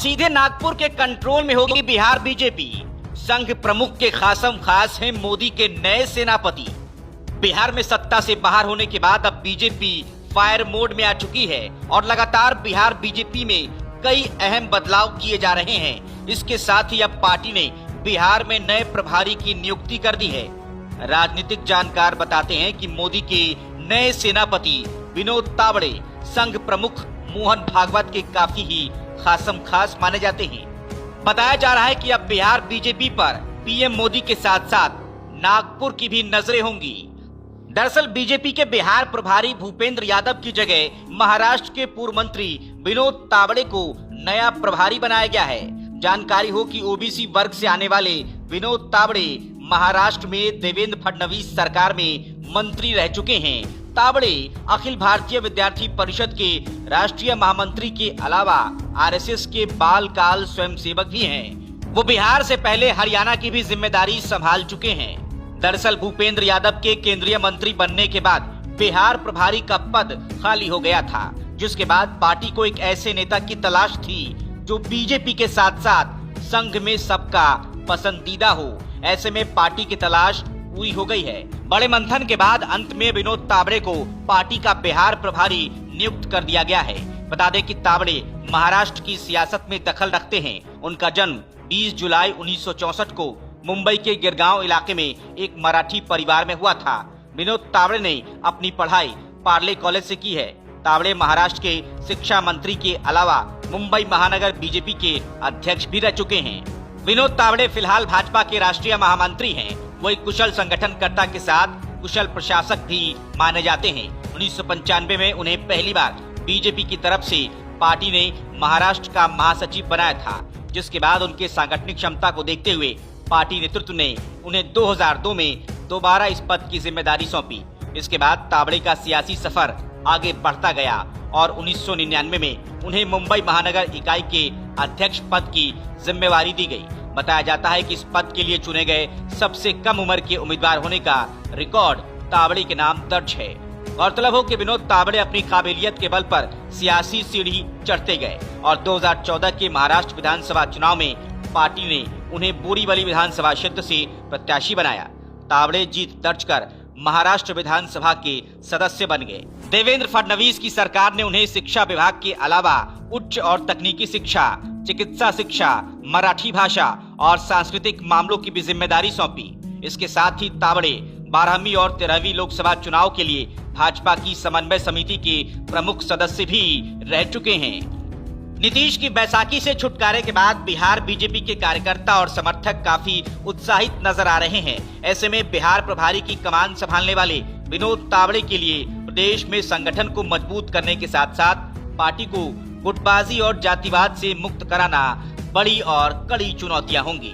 सीधे नागपुर के कंट्रोल में होगी बिहार बीजेपी। संघ प्रमुख के खासम खास हैं मोदी के नए सेनापति। बिहार में सत्ता से बाहर होने के बाद अब बीजेपी फायर मोड में आ चुकी है और लगातार बिहार बीजेपी में कई अहम बदलाव किए जा रहे हैं। इसके साथ ही अब पार्टी ने बिहार में नए प्रभारी की नियुक्ति कर दी है। राजनीतिक जानकार बताते हैं कि मोदी के नए सेनापति विनोद तावड़े संघ प्रमुख मोहन भागवत के काफी ही खासम खास माने जाते हैं। बताया जा रहा है कि अब बिहार बीजेपी पर पीएम मोदी के साथ साथ नागपुर की भी नजरें होंगी। दरअसल बीजेपी के बिहार प्रभारी भूपेंद्र यादव की जगह महाराष्ट्र के पूर्व मंत्री विनोद तावड़े को नया प्रभारी बनाया गया है। जानकारी हो कि ओबीसी वर्ग से आने वाले विनोद तावड़े महाराष्ट्र में देवेंद्र फडणवीस सरकार में मंत्री रह चुके हैं। तावड़े अखिल भारतीय विद्यार्थी परिषद के राष्ट्रीय महामंत्री के अलावा आरएसएस के बाल काल स्वयंसेवक भी हैं। वो बिहार से पहले हरियाणा की भी जिम्मेदारी संभाल चुके हैं। दरअसल भूपेंद्र यादव के केंद्रीय मंत्री बनने के बाद बिहार प्रभारी का पद खाली हो गया था, जिसके बाद पार्टी को एक ऐसे नेता की तलाश थी जो बीजेपी के साथ साथ संघ में सबका पसंदीदा हो। ऐसे में पार्टी की तलाश पूरी हो गई है। बड़े मंथन के बाद अंत में विनोद तावड़े को पार्टी का बिहार प्रभारी नियुक्त कर दिया गया है। बता दें कि तावड़े महाराष्ट्र की सियासत में दखल रखते हैं। उनका जन्म 20 जुलाई 1964 को मुंबई के गिरगांव इलाके में एक मराठी परिवार में हुआ था। विनोद तावड़े ने अपनी पढ़ाई पार्ले कॉलेज से की है। तावड़े महाराष्ट्र के शिक्षा मंत्री के अलावा मुंबई महानगर बीजेपी के अध्यक्ष भी रह चुके हैं। विनोद तावड़े फिलहाल भाजपा के राष्ट्रीय महामंत्री हैं। वो एक कुशल संगठनकर्ता के साथ कुशल प्रशासक भी माने जाते हैं। 1995 में उन्हें पहली बार बीजेपी की तरफ से पार्टी ने महाराष्ट्र का महासचिव बनाया था, जिसके बाद उनके सांगठनिक क्षमता को देखते हुए पार्टी नेतृत्व ने उन्हें 2002 में दोबारा इस पद की जिम्मेदारी सौंपी। इसके बाद तावड़े का सियासी सफर आगे बढ़ता गया और 1999 में उन्हें मुंबई महानगर इकाई के अध्यक्ष पद की जिम्मेवारी दी गई। बताया जाता है कि इस पद के लिए चुने गए सबसे कम उम्र के उम्मीदवार होने का रिकॉर्ड तावड़े के नाम दर्ज है। गौरतलब हो कि विनोद तावड़े अपनी काबिलियत के बल पर सियासी सीढ़ी चढ़ते गए और 2014 के महाराष्ट्र विधानसभा चुनाव में पार्टी ने उन्हें बोरीवली विधानसभा क्षेत्र से प्रत्याशी बनाया। तावड़े जीत दर्ज कर महाराष्ट्र विधानसभा के सदस्य बन गए। देवेंद्र फडणवीस की सरकार ने उन्हें शिक्षा विभाग के अलावा उच्च और तकनीकी शिक्षा, चिकित्सा शिक्षा, मराठी भाषा और सांस्कृतिक मामलों की भी जिम्मेदारी सौंपी। इसके साथ ही तावड़े 12वीं और 13वीं लोकसभा चुनाव के लिए भाजपा की समन्वय समिति के प्रमुख सदस्य भी रह चुके हैं। नीतीश की बैसाखी से छुटकारे के बाद बिहार बीजेपी के कार्यकर्ता और समर्थक काफी उत्साहित नजर आ रहे हैं। ऐसे में बिहार प्रभारी की कमान संभालने वाले विनोद तावड़े के लिए प्रदेश में संगठन को मजबूत करने के साथ साथ पार्टी को गुटबाजी और जातिवाद से मुक्त कराना बड़ी और कड़ी चुनौतियां होंगी।